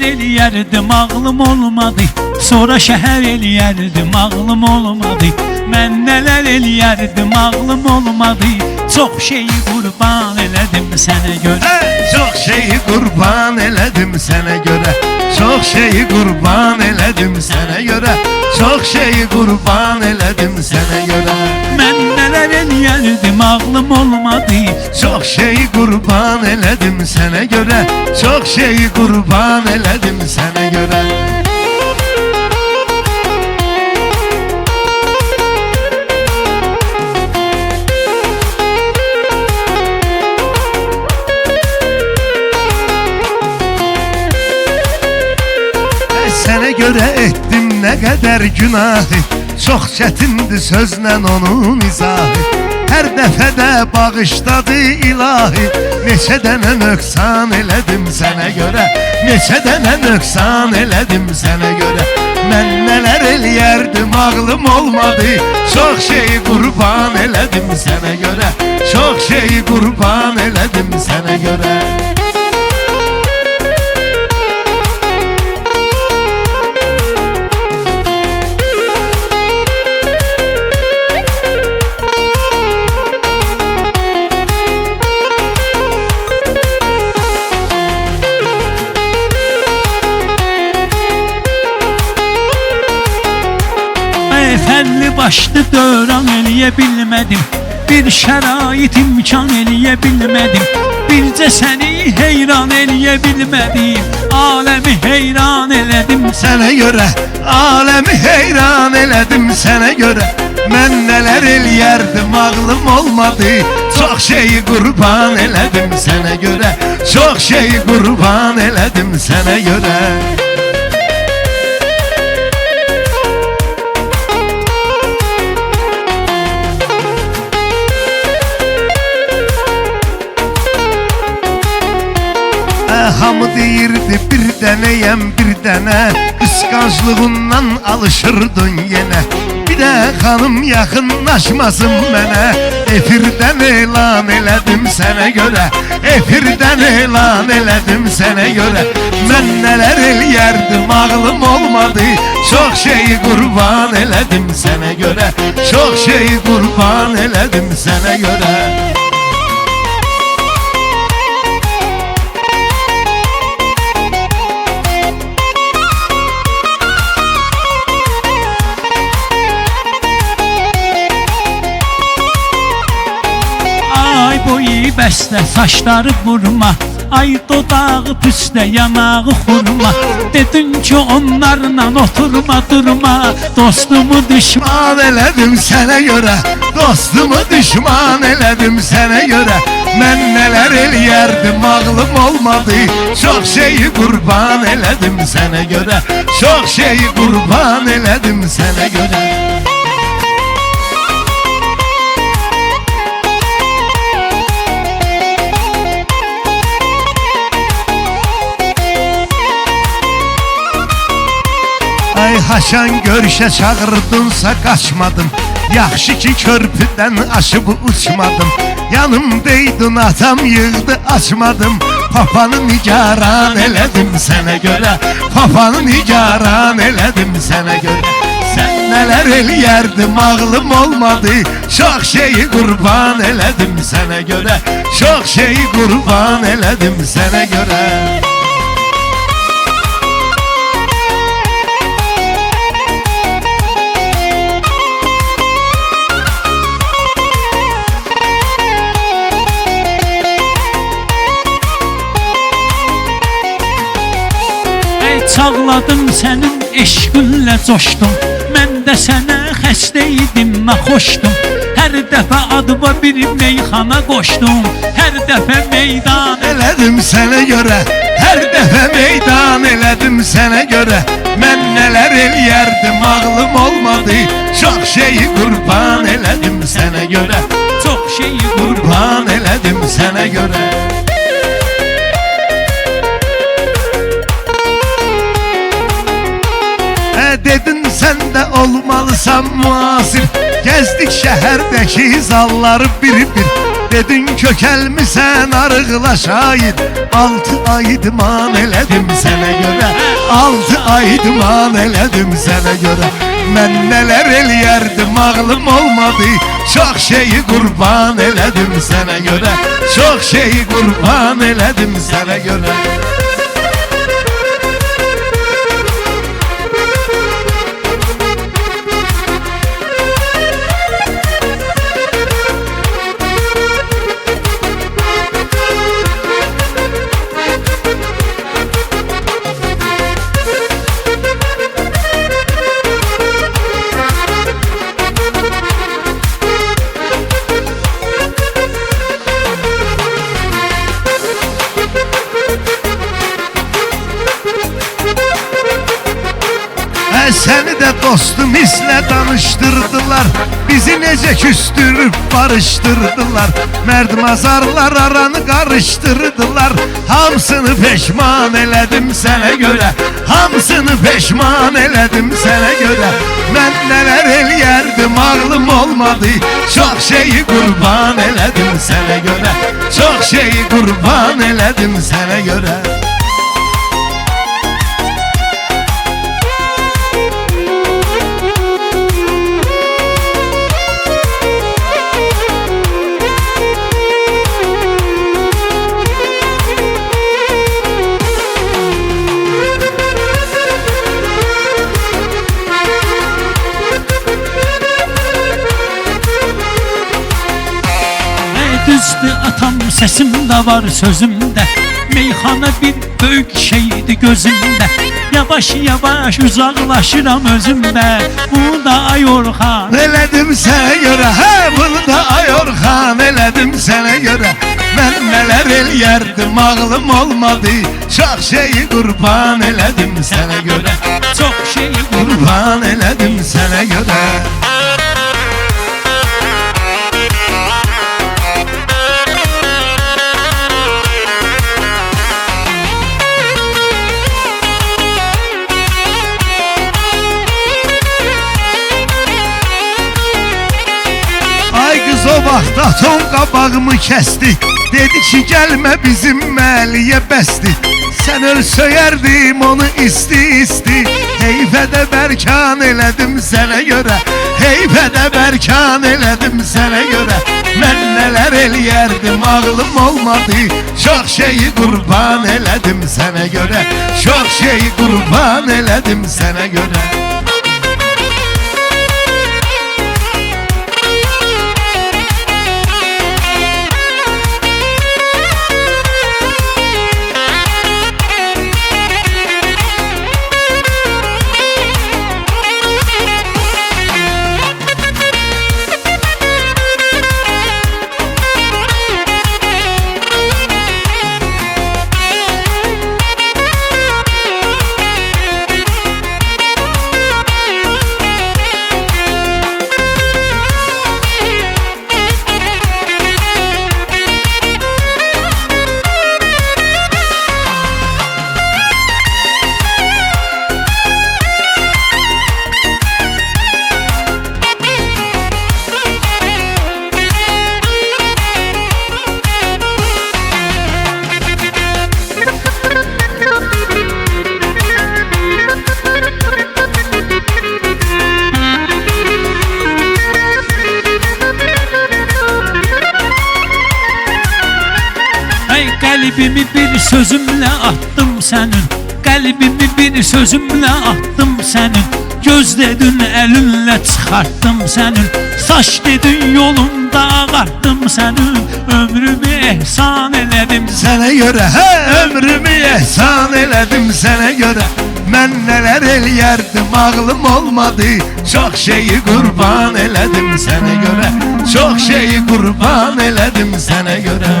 eləyərdim, ağlım olmadı. Sonra şəhər eləyərdim, ağlım olmadı. Mən nələr eləyərdim, ağlım olmadı. Çox şeyi qurban elədim sənə görə. Çox şeyi qurban elədim sənə görə. Çox şeyi qurban elədim sənə görə. Çox şeyi qurban elədim sənə görə. Mən nələr eləyərdim, ağlım olmadı. Çox şeyi qurban elədim sənə görə. Çox şeyi qurban elədim sənə görə. Sənə görə etdim nə qədər günahı. Çox çətindir sözlə onun izahı. Hər dəfədə bağışladı ilahi. Neçə dənə nöqsan elədim sənə görə. Neçə dənə nöqsan elədim sənə görə. Mən nələr eləyərdim, ağlım olmadı. Çox şeyi qurban elədim sənə görə. Çox şeyi qurban elədim sənə görə. Fərli başlı dövran eləyə bilmədim. Bir şərait imkan eləyə bilmədim. Bircə səni heyran eləyə bilmədim. Aləmi heyran elədim Sənə görə, aləmi heyran elədim sənə görə. Mən nələr eləyərdim, ağlım olmadı. Çox şeyi qurban elədim sənə görə. Çox şeyi qurban elədim sənə görə. Hamı deyirdi bir dənəyəm bir dənə. Qısqanclığından alışırdın yenə. Bir də xanım yaxınlaşmasın mənə. Efirdən elan elədim sənə görə. Efirdən elan elədim sənə görə. Mən nələr eləyərdim, ağlım olmadı. Çox şeyi qurban elədim sənə görə. Çox şeyi qurban elədim sənə görə. Boyu bəstə, saçları vurma. Ay dodağı püstə, yanağı xurma. Dedin ki onlarla oturma durma. Dostumu düşman elədim sənə görə. Dostumu düşman elədim sənə görə. Mən nələr eləyərdim, ağlım olmadı. Çox şeyi qurban elədim sənə görə. Çox şeyi qurban elədim sənə görə. Ay haşan görüşə çağırdınsa qaçmadım. Yaxşı ki körpüdən aşıb uçmadım. Yanımdaydın atam yığdı açmadım. Papanı nigaran elədim sənə görə. Papanı nigaran elədim sənə görə. Sən nələr eləyərdim, ağlım olmadı. Çox şeyi qurban elədim sənə görə. Çox şeyi qurban elədim sənə görə. Çağladım sənin eşqinlə coşdum. Mən də sənə xəstə idim, naxoşdum. Hər dəfə adıma bir meyxana qoşdum. Hər dəfə meydan elədim sənə görə. Hər dəfə meydan elədim sənə görə. Mən nələr eləyərdim, ağlım olmadı. Çox şeyi qurban elədim sənə görə. Çox şeyi qurban elədim sənə görə. Dedin sən də olmalısan müasir. Gezdik şəhərdəki zalları bir-bir. Dedin kökelmisən arıqla şair 6 ay idman elədim sənə görə 6 ay idman elədim sənə görə Mən nələr eləyərdim ağlım olmadı Çox şeyi qurban elədim sənə görə Çox şeyi qurban elədim sənə görə Səni də dostum hislə danışdırdılar Bizi necə küstürüb barışdırdılar Mərd mazarlar aranı qarışdırdılar Hamısını peşman elədim sənə görə Hamısını peşman elədim sənə görə Mən nələr eləyərdim ağlım olmadı Çox şeyi qurban elədim sənə görə Çox şeyi qurban elədim sənə görə Düzdür atam səsimdə var sözümdə Meyxana bir böyük şeydi gözümdə Yavaş yavaş uzaqlaşıram özümdə Bunu da ay Orxan elədim sənə görə Hə bunu da ay Orxan elədim sənə görə Mən nələr eləyərdim ağlım olmadı Çox şeyi qurban elədim sənə görə Çox şeyi qurban elədim sənə görə O vaxt atom qabağımı kəsdi Dedi ki gəlmə bizim məliyə bəsdi Sən öl söyərdim onu isti Heyfədə bərkan elədim sənə görə Heyfədə bərkan elədim sənə görə Mən nələr eləyərdim ağlım olmadı Çox şeyi qurban elədim sənə görə Çox şeyi qurban elədim sənə görə Qəlbimi bir sözümlə atdım sənin Qəlbimi bir sözümlə atdım sənin Göz dedin əlinlə çıxartdım sənin Saç dedin yolunda ağartdım sənin Ömrümü ehsan elədim sənə görə Hə ömrümü ehsan elədim sənə görə Mən nələr eləyərdim ağlım olmadı Çox şeyi qurban elədim sənə görə Çox şeyi qurban elədim sənə görə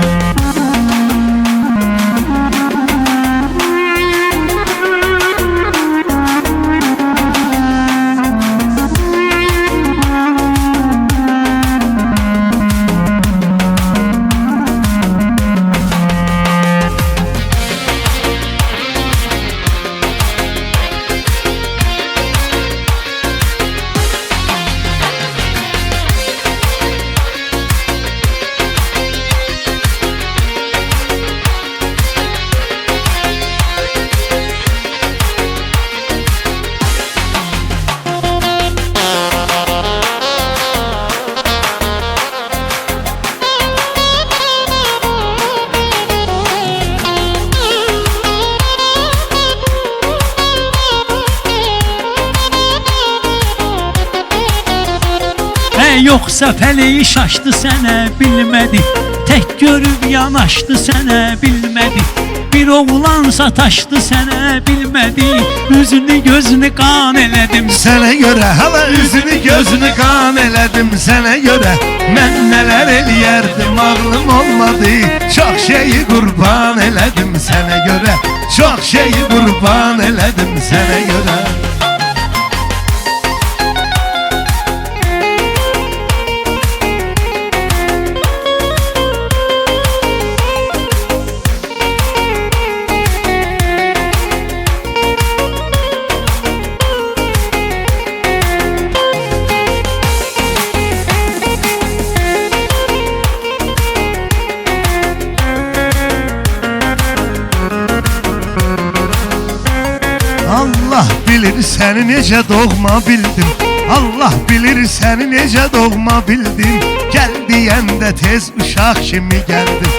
yoxsa fələyi şaşdı sənə bilmədi. Tək görüb yanaşdı sənə bilmədi. Bir oğlan sataşdı sənə bilmədi. Üzünü gözünü qan elədim Sənə görə hala üzünü gözünü qan elədim sənə görə. Mən nələr eləyərdim ağlım olmadı. Çox şeyi qurban elədim sənə görə. Çox şeyi qurban elədim sənə görə. Allah bilir səni necə doğma bildim. Allah bilir səni necə doğma bildim. Gəl deyəndə tez uşaq kimi gəldim.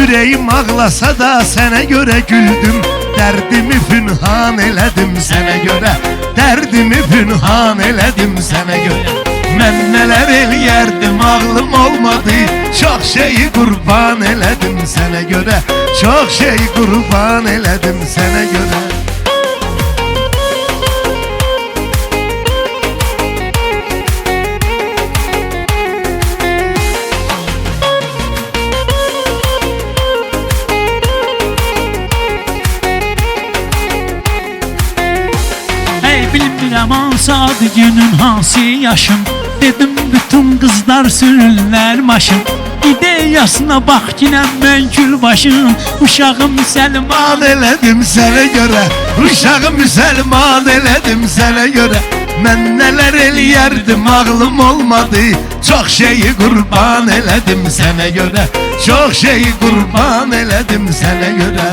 Ürəyim ağlasa da sənə görə güldüm. Dərdimi pünhan elədim sənə görə. Dərdimi pünhan elədim sənə görə. Mən nələr eləyərdim ağlım olmadı. Çox şeyi qurban elədim sənə görə. Çox şeyi qurban elədim sənə görə. Bilmirəm hansı adı günün hansı yaşım. Dedim bütün qızlar sürürlər maşın. İdeyasına bax kinəm mən gül başım. Uşağım müsəlman elədim sənə görə. Uşağı müsəlman elədim sənə görə. Mən nələr eləyərdim ağlım olmadı. Çox şeyi qurban elədim sənə görə. Çox şeyi qurban elədim sənə görə.